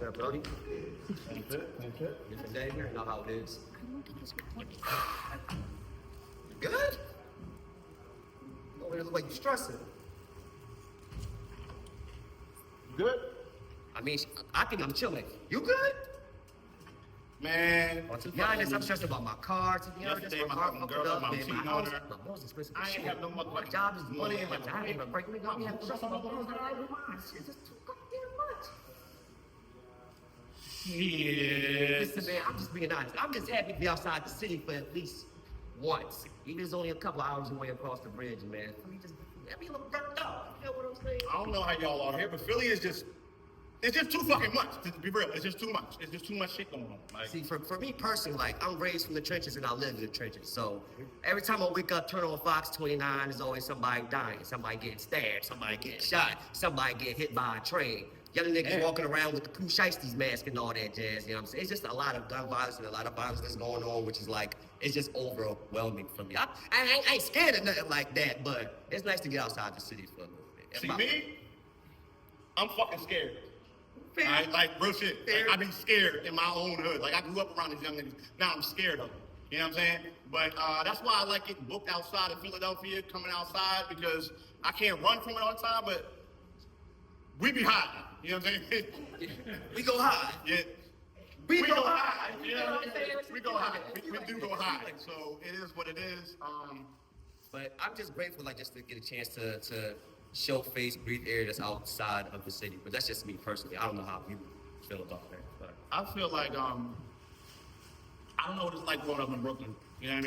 Yeah, Brody. Different day here. You know how it is. Good? Oh, it looks like you're stressing. Good? I mean, I think I'm chilling. You good? Man, To be honest, I'm stressed about my car. To be honest, yesterday my my car fucking fucked girl up, I'm man. cheating My on house, her. my house is expensive. I ain't Shit. have no motherfucking My job is money, and my money. job ain't gonna break me. Got me having to stress about the bills that I owe mine. It's just too goddamn much. Shit. Listen, man, I'm just being honest. I'm just happy to be outside the city for at least once. Even if it's only a couple hours away across the bridge, man. For me, just let me look burnt up. You know what I'm saying? I don't know how y'all are here, but Philly is just, it's just too fucking much. To be real, it's just too much. It's just too much shit going on. Like, See, for me personally, like, I'm raised from the trenches and I live in the trenches. So every time I wake up, turn on Fox 29, there's always somebody dying, somebody getting stabbed, somebody getting shot, somebody getting hit by a train. Young niggas walking around with the Pooh Shiesties mask and all that jazz, you know what I'm saying? It's just a lot of gun violence and a lot of violence that's going on, which is like, it's just overwhelming for me. I ain't scared of nothing like that, but it's nice to get outside the city for a little bit. see me? I'm fucking scared. Fair. Like real shit. Fair. Like, I be scared in my own hood. Like I grew up around these young niggas. Now I'm scared of them. You know what I'm saying? But that's why I like getting booked outside of Philadelphia, coming outside, because I can't run from it all the time, but we be hiding. You know what I'm saying? We go high. Yeah. We go high. high. You know what I'm saying? We go high. We do go high. So it is what it is. But I'm just grateful, like, just to get a chance to show face, breathe air that's outside of the city. But that's just me personally. I don't know how you feel about that. But I feel like I don't know what it's like growing up in Brooklyn. You know what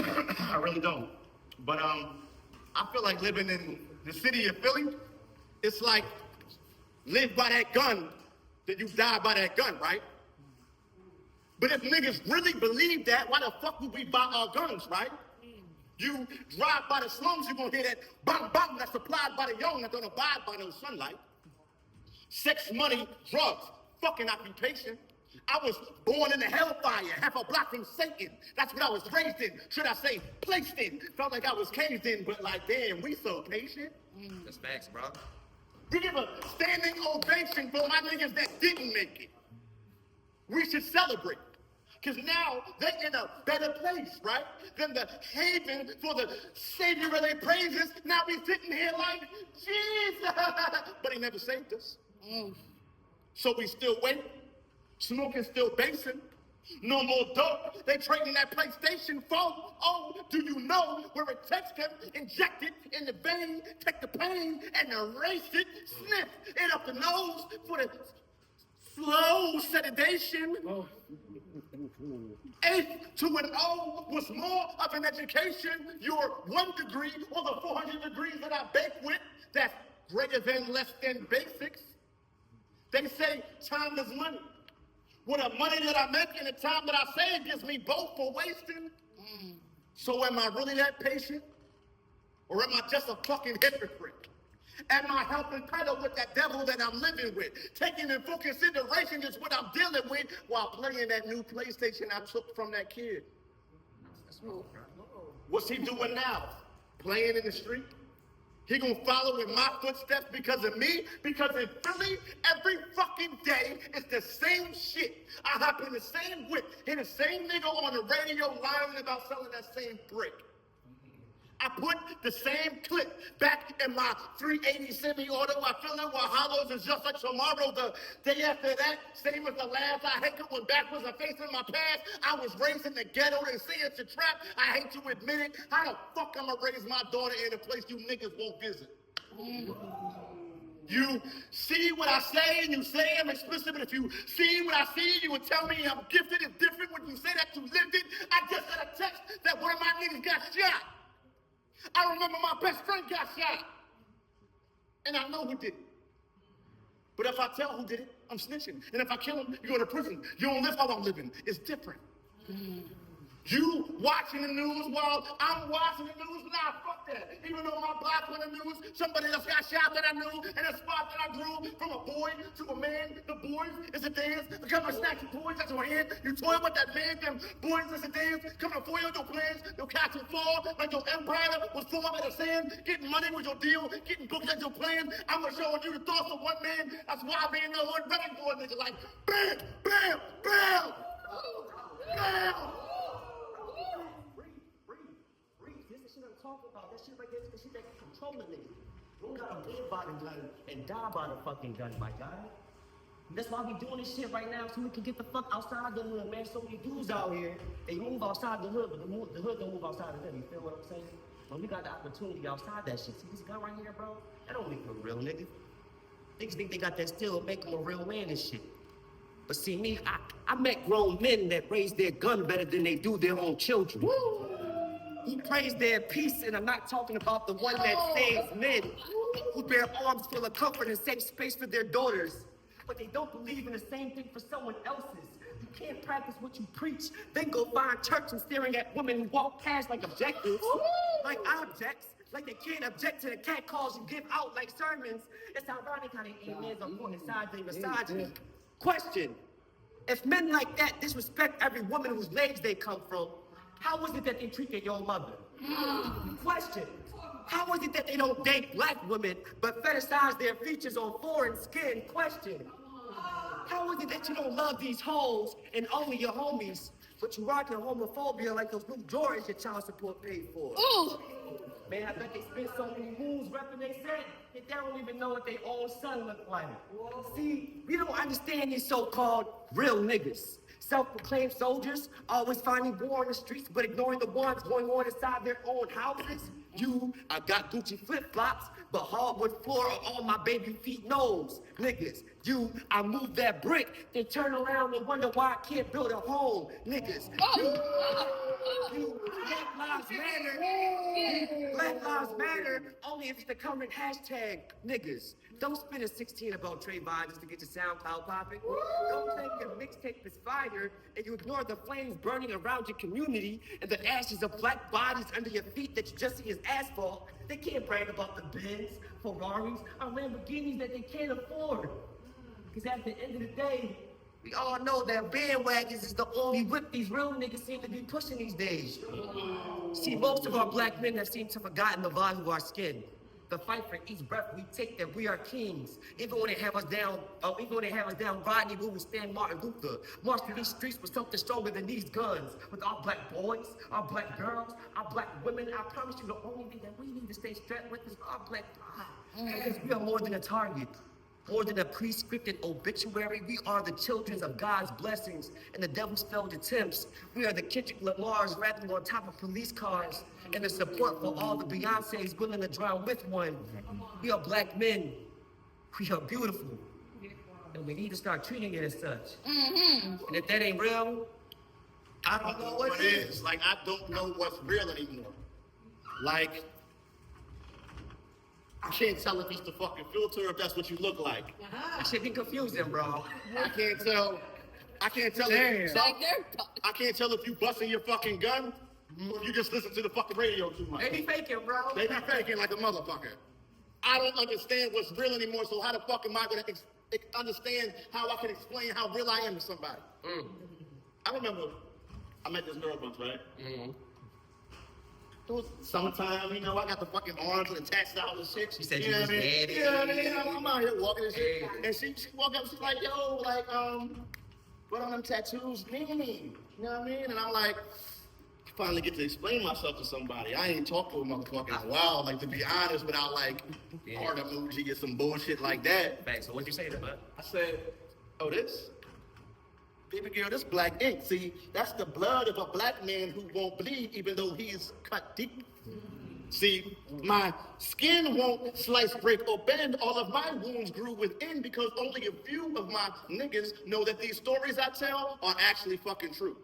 I mean? I really don't. But I feel like living in the city of Philly, it's like live by that gun, then you die by that gun, right? But if niggas really believe that, why the fuck would we buy our guns, right? You drive by the slums, you're gonna hear that bang bang that's supplied by the young that don't abide by no sunlight. Sex, money, drugs, fucking occupation. I was born in the hellfire, half a block from Satan. That's what I was raised in. Should I say placed in? Felt like I was caged in, but like, damn, we so patient. that's facts, bro. We give a standing ovation for my niggas that didn't make it. We should celebrate. Because now they're in a better place, right? Than the haven for the savior of their praises. Now we sitting here like, Jesus. But he never saved us. So we still wait. Smoking still basing. No more dope. They trading that PlayStation 4. Oh, do you know where it takes them? Inject it in the vein, take the pain, and erase it. Sniff it up the nose for the slow sedation. Eighth to an O was more of an education. Your 1 degree or the 400 degrees that I bake with, that's greater than less than basics. They say time is money. Well, the money that I make and the time that I save gives me both for wasting. So am I really that patient? Or am I just a fucking hypocrite? Am I helping pedal with that devil that I'm living with? Taking in full consideration just what I'm dealing with while playing that new PlayStation I took from that kid. What's he doing now? Playing in the street? He gonna follow in my footsteps because of me? Because in Philly, every fucking day, it's the same shit. I hop in the same whip, hear the same nigga on the radio lying about selling that same brick. I put the same clip back in my 380 semi-auto. I fill it with hollows. It's just like tomorrow. The day after that, same as the last. I hate it when backwards are facing my past. I was raised in the ghetto. They say it's a trap. I hate to admit it. How the fuck I'm gonna raise my daughter in a place you niggas won't visit? You see what I say and you say I'm explicit, but if you see what I see, you would tell me I'm gifted. It's different when you say that you lived it. I just got a text that one of my niggas got shot. I remember my best friend got shot. And I know who did it. But if I tell who did it, I'm snitching. And if I kill him, you go to prison. You don't live how I'm living. It's different. You watching the news while I'm watching the news. Nah, fuck that. Even though my block on the news, somebody else got shot that I knew, and a spot that I grew from a boy to a man. The boys is a dance. The come and snatch your toys at your hand. You toy with that man. Them boys is a dance. Coming to foil your plans. You'll catch and fall like your empire was formed in the sand. Getting money with your deal. Getting books at your plan. I'm gonna show you the thoughts of one man. That's why I be in the hood ready for a nigga like bam, bam, bam, bam. This is the shit I'm talking about. That shit right there is the shit that can control a nigga. You don't gotta live by the gun and die by the fucking gun, my guy. That's why we doing this shit right now, so we can get the fuck outside the hood, man. So many dudes out here, they move outside the hood, but the hood don't move outside the hood. You feel what I'm saying? When we got the opportunity outside that shit, see this gun right here, bro? That don't make him a real nigga. Niggas think they got that still make him a real man and shit. But see me, I met grown men that raise their gun better than they do their own children. Woo! Who praise their peace, and I'm not talking about the one that saves men, who bear arms full of comfort and safe space for their daughters. But they don't believe in the same thing for someone else's. You can't practice what you preach, then go find church and staring at women who walk past like objectives, like objects, like they can't object to the cat calls you give out like sermons. It's ironic how they aim is on one side they misogyny. Question: if men like that disrespect every woman whose legs they come from, how is it that they treat their young mother? Question: how is it that they don't date black women but fetishize their features on foreign skin? Question: how is it that you don't love these hoes and only your homies, but you rocking homophobia like those new Jordans your child support paid for? Ooh. Man, I bet they spent so many moons repping they said that they don't even know what their own son looked like. See, we don't understand these so-called real niggas. Self-proclaimed soldiers, always finding war on the streets, but ignoring the ones going on inside their own houses. I got Gucci flip-flops, but hardwood floor on all my baby feet knows. Niggas, I moved that brick, then turn around and wonder why I can't build a home. Niggas, Black Lives Matter. Black Lives Matter only if it's the current hashtag. Niggas, don't spin a 16 about Trayvon just to get your SoundCloud popping. Don't claim your mixtape is fire and you ignore the flames burning around your community and the ashes of black bodies under your feet that you just see as asphalt. They can't brag about the Benz, Ferraris, or Lamborghinis that they can't afford. Because at the end of the day, we all know that bandwagons is the only whip these real niggas seem to be pushing these days. See, most of our black men have seemed to have forgotten the value of our skin. The fight for each breath we take that we are kings. Even when they have us down, Rodney, we will stand Martin Luther. March through these streets with something stronger than these guns. With our black boys, our black girls, our black women, I promise you the only thing that we need to stay strapped with is our black pride. Because we are more than a target. More than a pre-scripted obituary, we are the children of God's blessings and the devil's failed attempts. We are the Kendrick Lamars rapping on top of police cars and the support for all the Beyoncés willing to drown with one. We are black men. We are beautiful. And we need to start treating it as such. And if that ain't real, I don't know what is. Like, I don't know what's real anymore. Like, I can't tell if it's the fucking filter or if that's what you look like. That shit be confusing, bro. I can't tell. I can't tell if you busting your fucking gun or if you just listen to the fucking radio too much. They be faking, bro. They be faking like a motherfucker. I don't understand what's real anymore, so how the fuck am I gonna understand how I can explain how real I am to somebody? I remember I met this girl once, right? It was summertime, you know, I got the fucking arms and the textiles and shit. She said you know was dead. You know what I mean? I'm out here walking and shit. And she walked up, she's like, yo, like, what on them tattoos mean? You know what I mean? And I'm like, I finally get to explain myself to somebody. I ain't talked to a motherfucker in a while, like, to be honest, without, like, heart emoji or some bullshit like that. Thanks. So what'd you say to her? I said, oh, this? Baby girl, this black ink. See, that's the blood of a black man who won't bleed even though he's cut deep. See, my skin won't slice, break, or bend. All of my wounds grew within because only a few of my niggas know that these stories I tell are actually fucking true.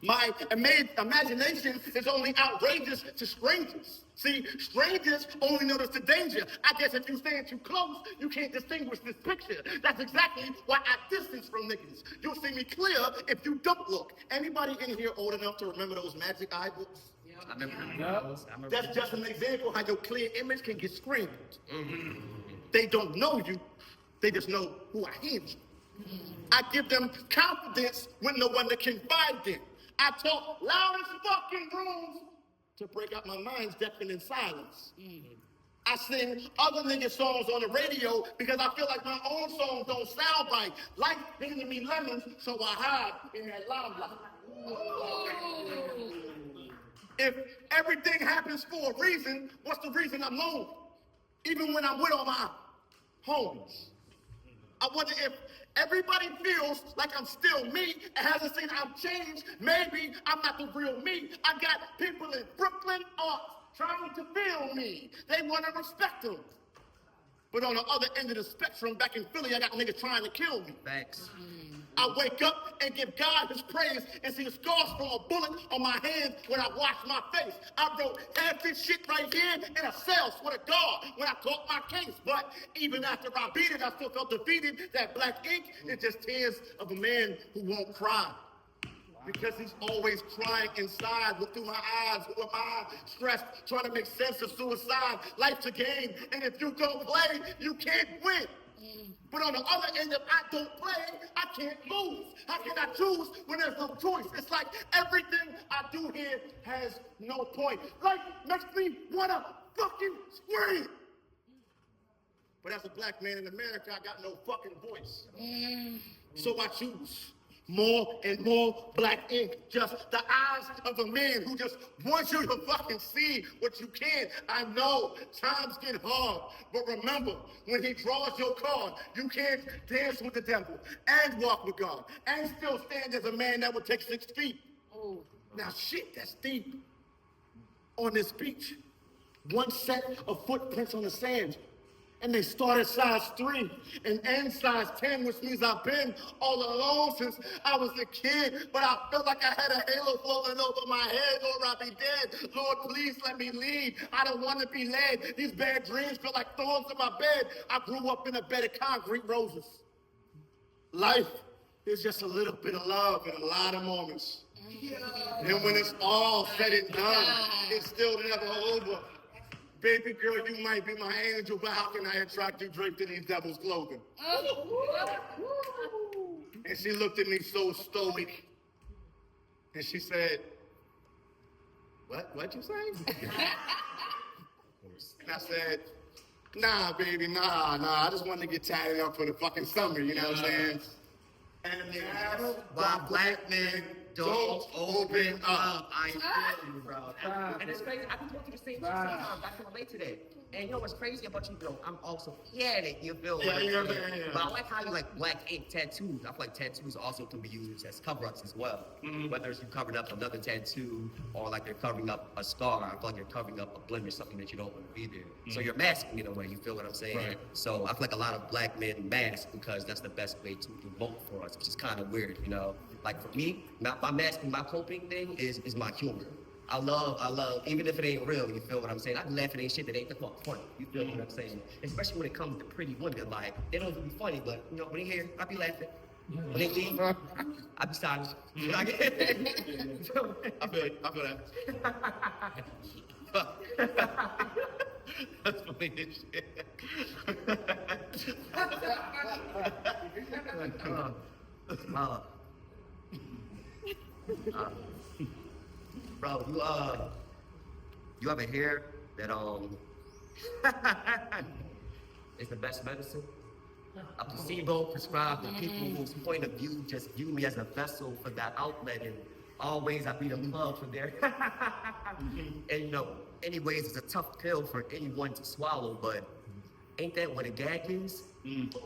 My imagination is only outrageous to strangers. See, strangers only notice the danger. I guess if you stand too close, you can't distinguish this picture. That's exactly why I distance from niggas. You'll see me clear if you don't look. Anybody in here old enough to remember those magic eye books? I remember. That's just an example how your clear image can get screamed. They don't know you. They just know who I am. I give them confidence when no one that can find them. I talk loud as fucking rooms to break out my mind's deafening silence. I sing other niggas' songs on the radio because I feel like my own songs don't sound right. Life handing me lemons, so I hide in that limelight. If everything happens for a reason, what's the reason I'm lonely? Even when I'm with all my homies. I wonder if everybody feels like I'm still me and hasn't seen I'm changed. Maybe I'm not the real me. I got people in Brooklyn arts trying to feel me. They want to respect them. But on the other end of the spectrum, back in Philly, I got niggas trying to kill me. Thanks. I wake up and give God his praise and see the scars from a bullet on my hands when I wash my face. I wrote half this shit right here in a cell, swear to God, when I talk my case. But even after I beat it, I still felt defeated. That black ink is just tears of a man who won't cry. Because he's always crying inside. Look through my eyes, who am I? Stressed, trying to make sense of suicide. Life's a game, and if you don't play, you can't win. But on the other end, if I don't play, I can't lose. How can I choose when there's no choice? It's like everything I do here has no point. Life makes me wanna fucking scream. But as a black man in America, I got no fucking voice. So I choose more and more black ink. Just the eyes of a man who just wants you to fucking see what you can. I know times get hard, but remember, when he draws your card, you can't dance with the devil and walk with God and still stand as a man that would take 6 feet. Now shit, that's deep. On this beach, one set of footprints on the sand. And they start at size 3 and end size 10, which means I've been all alone since I was a kid. But I felt like I had a halo floating over my head, or I'd be dead. Lord, please let me lead. I don't want to be led. These bad dreams feel like thorns in my bed. I grew up in a bed of concrete roses. Life is just a little bit of love in a lot of moments. And when it's all said and done, it's still never over. Baby girl, you might be my angel, but how can I attract you draped in these devil's clothing? And she looked at me so stoic. And she said, what'd you say? And I said, nah, baby, nah. I just wanted to get tatted up for the fucking summer, you know what I'm saying? And that's why black men don't open up. I feel you, bro. And it's crazy. I've been talking the same thing sometimes. I can relate to that. And you know what's crazy about you, bro? I'm also panic, you feel Yeah. But I like how you like black ink tattoos. I feel like tattoos also can be used as cover-ups as well. Whether it's you covering up another tattoo or like you're covering up a scar. I feel like you're covering up a blemish, something that you don't want to be there. So you're masking in a way, you feel what I'm saying? Right. So I feel like a lot of black men mask because that's the best way to vote for us, which is kind of weird, you know? Like for me, my masking, my coping thing is my humor. I love, even if it ain't real, you feel what I'm saying? I be laughing at shit that ain't the fuck funny, you feel what I'm saying? Especially when it comes to pretty women, like, they don't even be funny, but, you know, when they hear, I be laughing. When they leave, I be silent. When I get I feel that. That's funny as shit. Bro, you have a hair that is the best medicine. A placebo prescribed to people whose point of view just view me as a vessel for that outlet, and always I be the plug for their. And you know, anyways, it's a tough pill for anyone to swallow, but Ain't that what a gag is?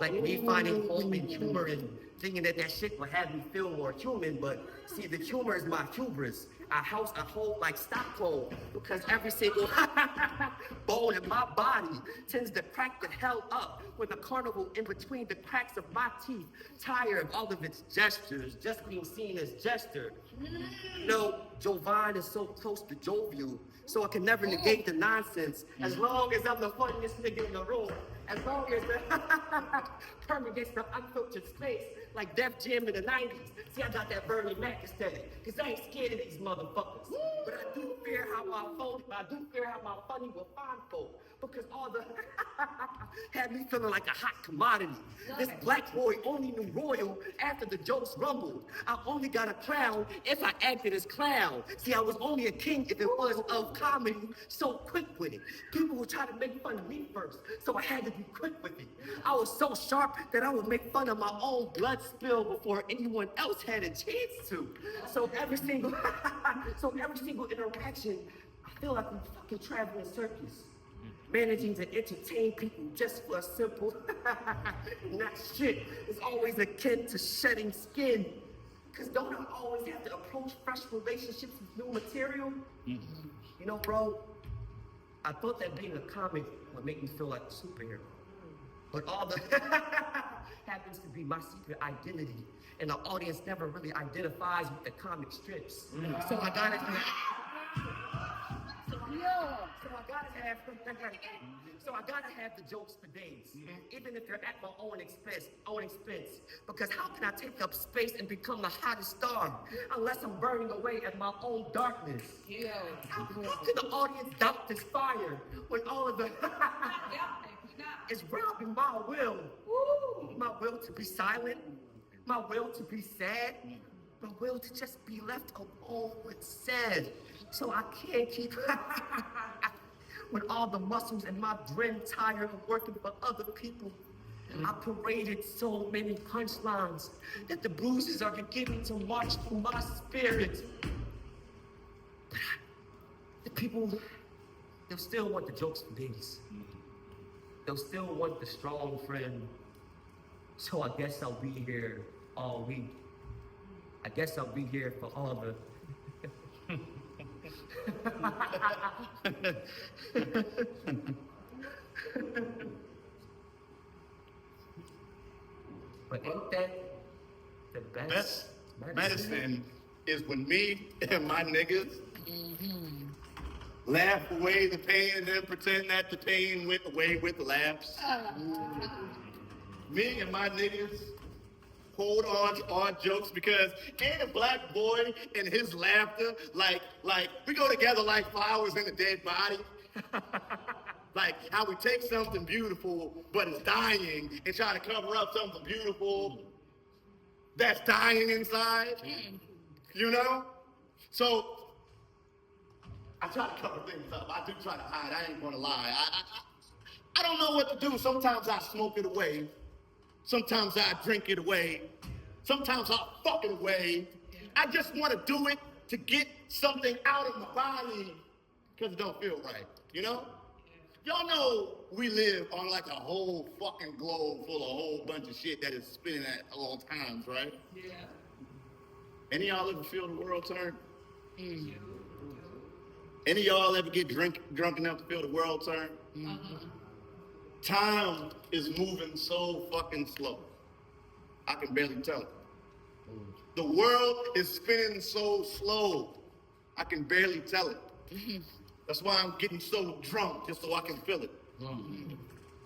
Like me finding home in humor and thinking that shit would have me feel more human, but see, the humor is my hubris. I hold like Stockholm because every single bone in my body tends to crack the hell up with a carnival in between the cracks of my teeth, tired of all of its gestures, just being seen as jester. You know, Jovan is so close to jovial, so I can never negate the nonsense. As long as I'm the funniest nigga in the room, as long as the permeates the unfiltered space, like Def Jam in the 90s. See, I got that Bernie Mac aesthetic, cause I ain't scared of these motherfuckers. But I do fear how my funny will find folk, because all the had me feeling like a hot commodity. This black boy only knew royal after the jokes rumbled. I only got a crown if I acted as clown. See, I was only a king if it was of comedy, so quick with it. People would try to make fun of me first, so I had to be quick with it. I was so sharp that I would make fun of my own blood spill before anyone else had a chance to. So every single interaction, I feel like I'm fucking traveling circus. Managing to entertain people just for a simple not shit is always akin to shedding skin. Cause don't I always have to approach fresh relationships with new material? You know, bro, I thought that being a comic would make me feel like a superhero. But all the happens to be my secret identity. And the audience never really identifies with the comic strips. So I gotta have the jokes for days, even if they're at my own expense. Because how can I take up space and become the hottest star unless I'm burning away at my own darkness? How can the audience doubt this fire when all of the is robbing my will? My will to be silent, my will to be sad, my will to just be left alone with sad. So I can't keep when all the muscles in my brain tired of working for other people. I paraded so many punchlines that the bruises are beginning to march through my spirit. But the people, they'll still want the jokes for days. They'll still want the strong friend. So I guess I'll be here all week. I guess I'll be here for all the but ain't that the best medicine is when me and my niggas laugh away the pain and then pretend that the pain went away with laughs. Me and my niggas hold on to our jokes because ain't a black boy and his laughter like we go together like flowers in a dead body. Like how we take something beautiful but it's dying and try to cover up something beautiful that's dying inside. You know? So I try to cover things up. I do try to hide. I ain't gonna lie. I don't know what to do. Sometimes I smoke it away. Sometimes I drink it away. Sometimes I fuck it away. I just want to do it to get something out of my body because it don't feel right, you know? Y'all know we live on like a whole fucking globe full of a whole bunch of shit that is spinning at all times, right? Yeah. Any of y'all ever feel the world turn? Any of y'all ever get drunk enough to feel the world turn? Time is moving so fucking slow. I can barely tell it. The world is spinning so slow. I can barely tell it. That's why I'm getting so drunk, just so I can feel it.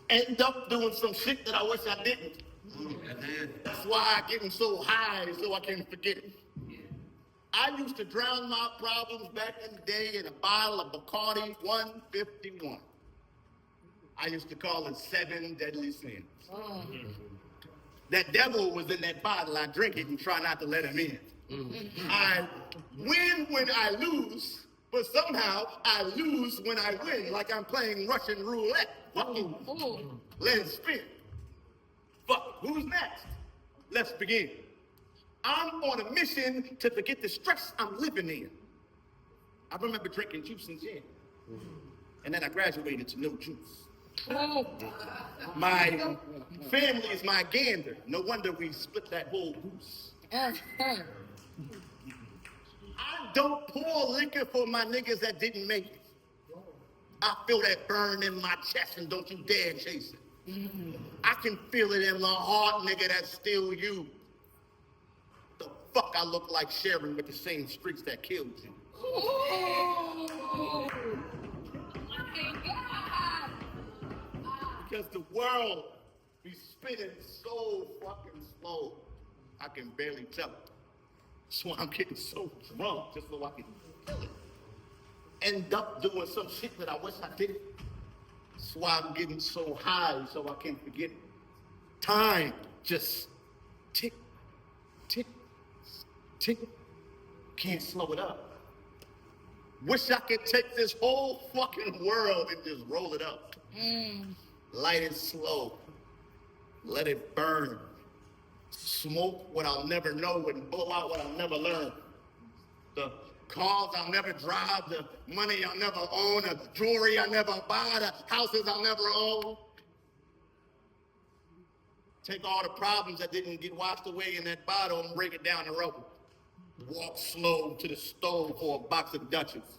End up doing some shit that I wish I didn't. That's why I'm getting so high, so I can forget it. I used to drown my problems back in the day in a bottle of Bacardi 151. I used to call it 7 deadly sins. That devil was in that bottle. I drink it and try not to let him in. I win when I lose, but somehow I lose when I win, like I'm playing Russian roulette. Fucking let it spin. Fuck, who's next? Let's begin. I'm on a mission to forget the stress I'm living in. I remember drinking juice and gin. And then I graduated to no juice. My family is my gander. No wonder we split that whole goose. I don't pour liquor for my niggas that didn't make it. I feel that burn in my chest and don't you dare chase it. I can feel it in my heart, nigga, that's still you. The fuck I look like sharing with the same streets that killed you. Because the world be spinning so fucking slow, I can barely tell it. That's why I'm getting so drunk, just so I can kill it. End up doing some shit that I wish I didn't. That's why I'm getting so high, so I can't forget it. Time just tick, tick, tick. Can't slow it up. Wish I could take this whole fucking world and just roll it up. Light it slow. Let it burn. Smoke what I'll never know and blow out what I'll never learn. The cars I'll never drive, the money I'll never own, the jewelry I'll never buy, the houses I'll never own. Take all the problems that didn't get washed away in that bottle and break it down the road. Walk slow to the stove for a box of Dutchess.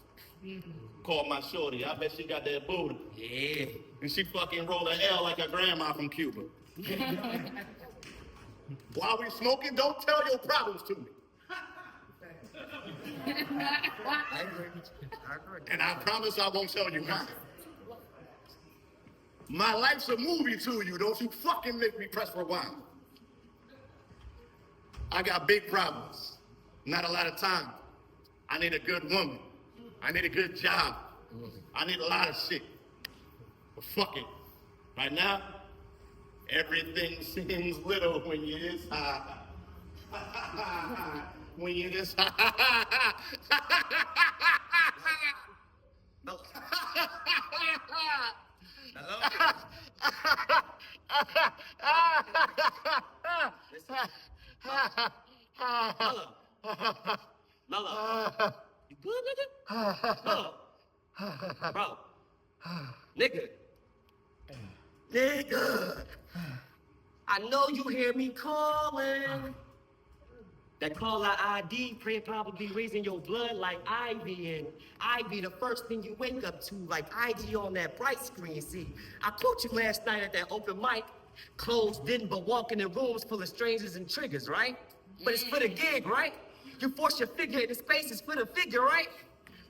Call my shorty. I bet she got that booty. Yeah. And she fucking roll a L like her grandma from Cuba. While we smoking, don't tell your problems to me. I agree. And I promise I won't tell you mine. My life's a movie to you. Don't you fucking make me press rewind. I got big problems. Not a lot of time. I need a good woman. I need a good job. I need a lot of shit. But fuck it. Right now, everything seems little when you're this high. When you're this high. Mello. Mello. Listen. Mello. Mello. You good, nigga? Mello. Bro. Nigga. Nigga. I know you hear me calling. That call out ID probably raising your blood like Ivy, and Ivy the first thing you wake up to, like IG on that bright screen. See, I quote you last night at that open mic, closed in but walking in rooms full of strangers and triggers, right? But it's for the gig, right? You force your figure into spaces for the figure, right?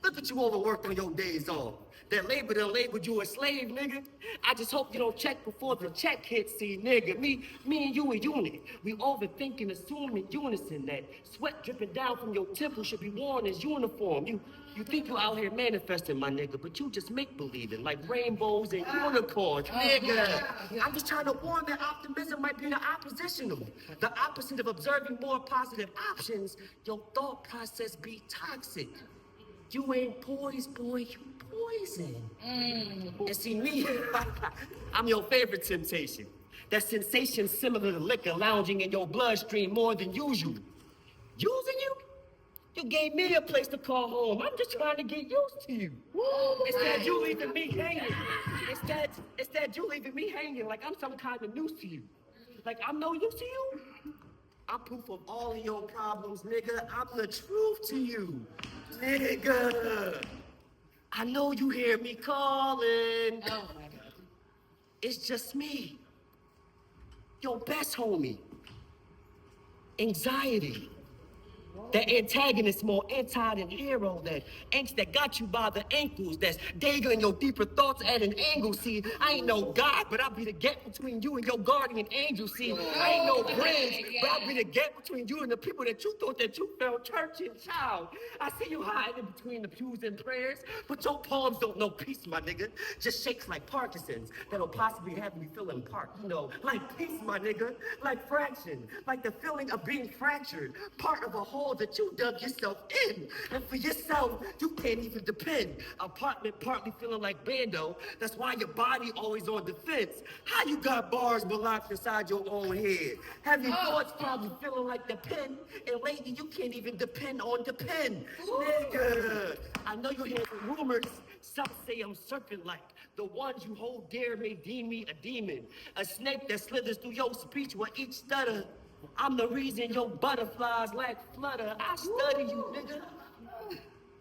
Look at you overworked on your days off. That labor done labeled you a slave, nigga. I just hope you don't check before the check hits, see, nigga. Me and you a unit. We overthinking, assuming unison that sweat dripping down from your temple should be worn as uniform. You think you out here manifesting, my nigga, but you just make-believing like rainbows and unicorns, nigga. I'm just trying to warn that optimism might be the opposition of the opposite of observing more positive options. Your thought process be toxic. You ain't poised, boy, you poison. And see me, I'm your favorite temptation. That sensation similar to liquor lounging in your bloodstream more than usual. Using you? You gave me a place to call home. I'm just trying to get used to you. Instead you leaving me hanging. Instead you leaving me hanging like I'm some kind of noose to you. Like I'm no use to you. I'm proof of all of your problems, nigga. I'm the truth to you. Nigga, I know you hear me calling. Oh my God. It's just me, your best homie. Anxiety. That antagonist more anti than hero, that angst that got you by the ankles, that's daggling your deeper thoughts at an angle. See, I ain't no God, but I'll be the gap between you and your guardian angel. See, I ain't no bridge, but I'll be the gap between you and the people that you thought that you felt church and child. I see you hiding between the pews and prayers, but your palms don't know peace, my nigga. Just shakes like Parkinson's that'll possibly have me feeling part, you know, like peace, my nigga, like fraction, like the feeling of being fractured, part of a whole hole that you dug yourself in. And for yourself, you can't even depend. Apartment partly feeling like Bando. That's why your body always on defense. How you got bars locked inside your own head? Have your thoughts probably feeling like the pen. And lately, you can't even depend on the pen. Nigga, I know you hear the rumors. Some say I'm serpent-like. The ones you hold dear may deem me a demon. A snake that slithers through your speech with each stutter. I'm the reason your butterflies lack flutter. I study you, nigga.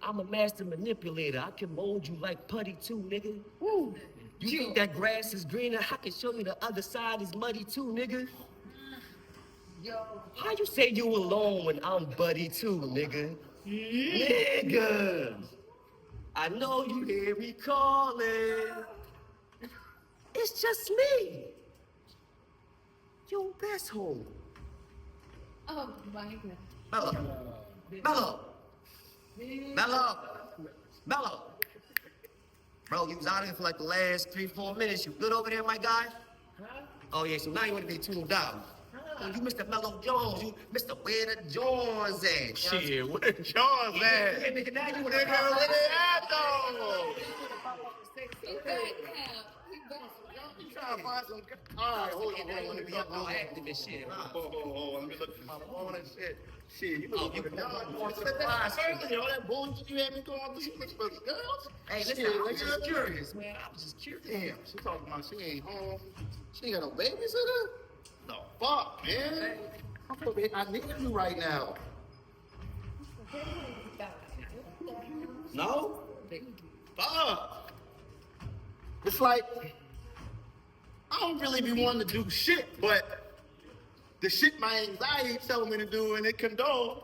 I'm a master manipulator. I can mold you like putty too, nigga. Woo. You think that grass is greener? I can show you the other side is muddy too, nigga. How you say you alone when I'm buddy too, nigga? Nigga! I know you hear me calling. It's just me. Your best home. Oh my God. Mello. Mello. Bro, you was out here for like the last 3-4 minutes. You good over there, my guy? Oh yeah, so now you want to be tuned down. Oh, you Mr. Mello Jones. You Mr. Where the Jones at? Shit, where the Jones at? Yeah, nigga, now you want to Nigga, where they at though? He back now. He back. You trying to find some... All right, hold on. Now you want to be up all active and shit, huh? Oh, let me look at my phone and shit. Shit, you Oh, look you at going to the earlier, all that bullshit you had me going through, you look for the girls. Hey, listen, Shit, I was just nigga. curious, man. I was just curious. Damn, she talking about she ain't home. She ain't got no babysitter? The fuck, man? I need you right now. No? Fuck. It's like, I don't really be wanting to do shit, but the shit my anxiety tells me to do and it condone,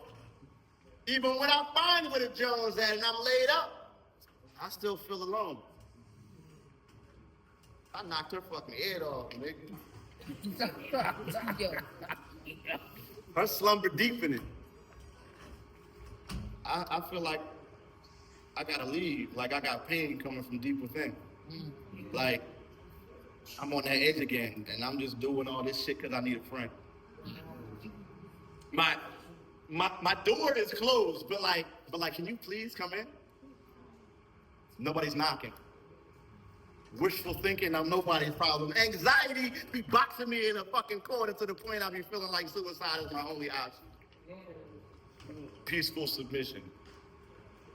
even when I find where the Jones at and I'm laid up, I still feel alone. I knocked her fucking head off, nigga. Her slumber deep in it. I feel like I gotta leave. Like I got pain coming from deep within. Like I'm on that edge again, and I'm just doing all this shit because I need a friend. My door is closed, but like, can you please come in? Nobody's knocking. Wishful thinking, I'm nobody's problem. Anxiety be boxing me in a fucking corner to the point I be feeling like suicide is my only option. Peaceful submission.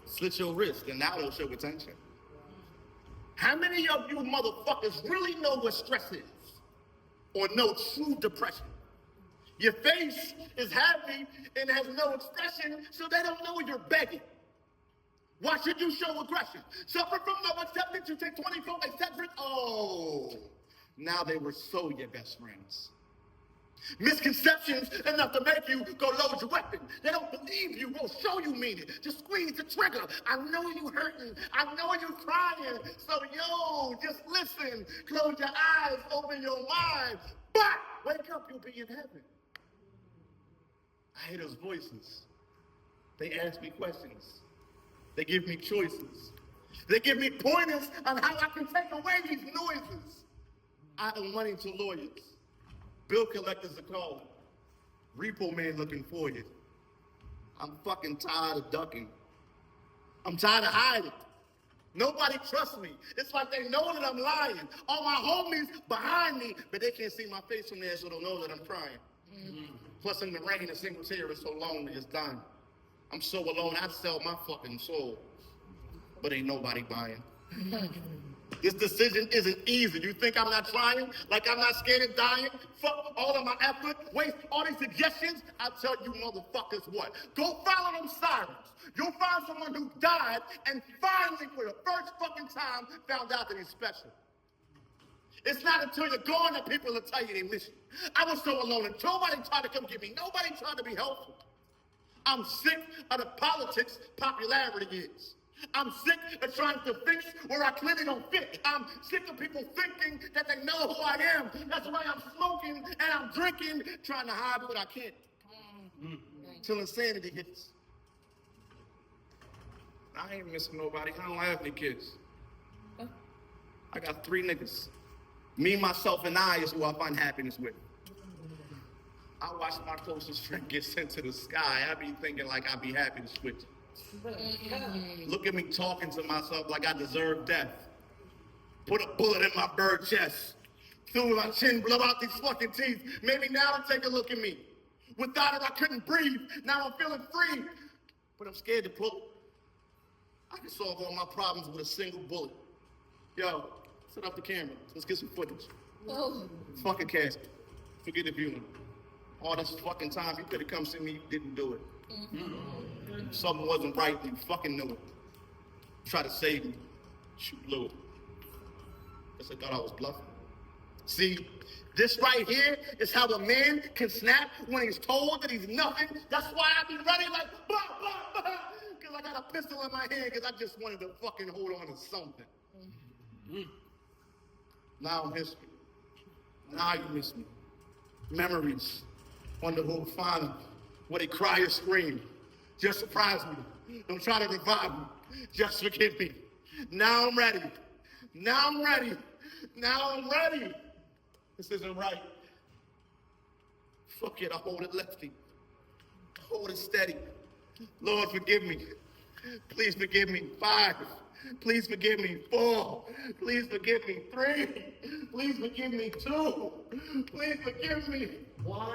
Slit your wrist and now it'll show attention. How many of you motherfuckers really know what stress is? Or know true depression? Your face is happy and has no expression, so they don't know you're begging. Why should you show aggression? Suffer from no acceptance, you take 24 acceptance. Oh, now they were so your best friends. Misconceptions enough to make you go load your weapon. They don't believe you, won't show you mean it. Just squeeze the trigger. I know you hurting. I know you crying. So yo, just listen. Close your eyes, open your mind. But wake up, you'll be in heaven. I hear those voices. They ask me questions. They give me choices. They give me pointers on how I can take away these noises. I owe money to lawyers. Bill collectors are calling. Repo man looking for you. I'm fucking tired of ducking. I'm tired of hiding. Nobody trusts me. It's like they know that I'm lying. All my homies behind me, but they can't see my face from there, so they'll know that I'm crying. Plus in the rain, a single tear is so lonely, it's dying. I'm so alone, I'd sell my fucking soul. But ain't nobody buying. This decision isn't easy. You think I'm not trying? Like I'm not scared of dying? Fuck all of my effort, waste all these suggestions? I'll tell you motherfuckers what. Go follow them sirens. You'll find someone who died and finally, for the first fucking time, found out that he's special. It's not until you're gone that people will tell you they miss you. I was so alone and nobody tried to come get me. Nobody tried to be helpful. I'm sick of the politics popularity is. I'm sick of trying to fix where I clearly don't fit. I'm sick of people thinking that they know who I am. That's why I'm smoking and I'm drinking, trying to hide what I can't. Till insanity hits. I ain't missing nobody. I don't have any kids. I got 3 niggas. Me, myself, and I is who I find happiness with. I watch my closest friend get sent to the sky. I be thinking like I'd be happy to switch. Look at me talking to myself like I deserve death. Put a bullet in my bird chest. Through my chin, blow out these fucking teeth. Maybe now take a look at me. Without it, I couldn't breathe. Now I'm feeling free. But I'm scared to pull. I can solve all my problems with a single bullet. Yo, set up the camera. Let's get some footage. Oh. Fucking casket. Forget the viewing. All this fucking time you could have come see me, you didn't do it. Something wasn't right, you fucking knew it. Try to save me. You blew it. Guess I thought I was bluffing. See, this right here is how a man can snap when he's told that he's nothing. That's why I be running like, blah, blah, blah. Because I got a pistol in my hand because I just wanted to fucking hold on to something. Now I'm history. Now you miss me. Memories. Wonder who'll find them. Will they cry or scream? Just surprise me. Don't try to revive me. Just forgive me. Now I'm ready. Now I'm ready. Now I'm ready. This isn't right. Fuck it, I hold it lefty. Hold it steady. Lord, forgive me. Please forgive me. 5. Please forgive me. 4. Please forgive me. 3. Please forgive me. 2. Please forgive me. 1,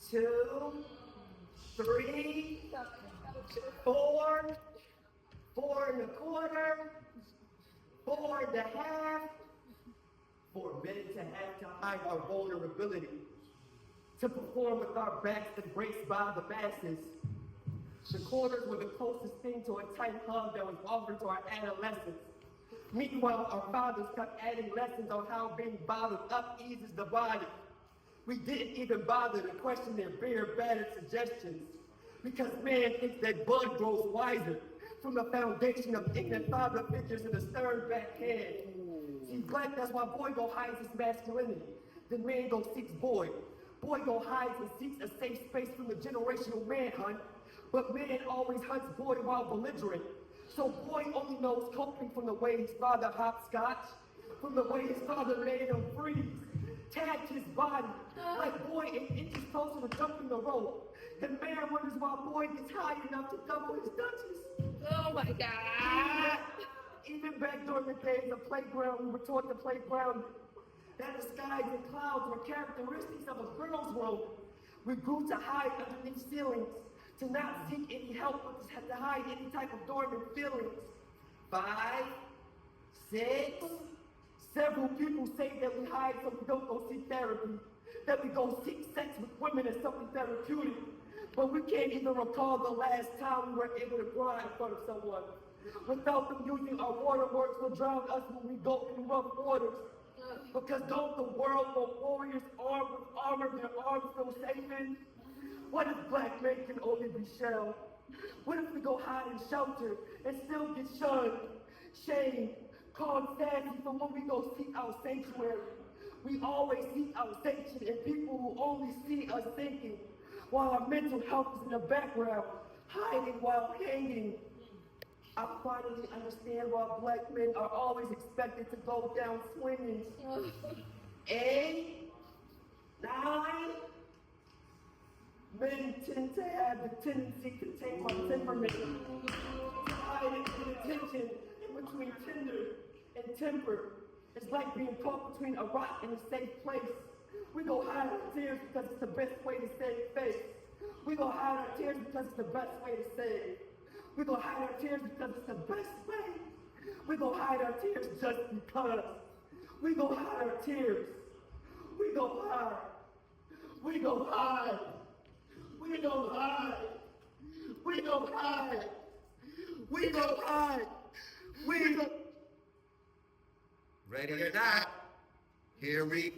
2, 3, 4, 4 1/4, 4 1/2. For a minute to have to hide our vulnerability, to perform with our backs embraced by the masses. The corners were the closest thing to a tight hug that was offered to our adolescence. Meanwhile, our fathers kept adding lessons on how being bottled up eases the body. We didn't even bother to question their beer-battered suggestions, because man thinks that bud grows wiser from the foundation of ignorant father figures in the stern backhand. See, black, that's why boy go hides his masculinity. Then man go seeks boy. Boy go hides and seeks a safe space from the generational manhunt. But man always hunts boy while belligerent. So boy only knows coping from the way his father hopscotch, from the way his father made him freeze, tagged his body, like boy 8 inches closer to jumping the rope. And man wonders why boy gets high enough to double his Dutchess. Oh my God. Even back during the days of playground, we were taught to play ground, that the skies and clouds were characteristics of a girl's world. We grew to hide underneath ceilings, to not seek any help, but to hide any type of dormant feelings. 5, 6, several people say that we hide so we don't go seek therapy, that we go seek sex with women as something therapeutic, but we can't even recall the last time we were able to cry in front of someone. Without them using our waterworks will drown us when we go in rough waters. Because don't the world want warriors armed with armor their arms feel safe in? What if black men can only be shelled? What if we go hide in shelter and still get shunned, shamed, called sassy from when we go seek our sanctuary? We always seek our sanction in people who only see us thinking, while our mental health is in the background, hiding while hanging. I finally understand why black men are always expected to go down swinging. 8, 9. Men tend to have the tendency to take my temperament, to hide it in attention in between tender and temper. It's like being caught between a rock and a safe place. We go hide our tears because it's the best way to save face. We go hide our tears because it's the best way to save. We go hide our tears because it's the best way. We go hide our tears just because. We go hide our tears. We go hide. We go hide. We go hide. We go hide. We go hide. We go. Ready or not, here we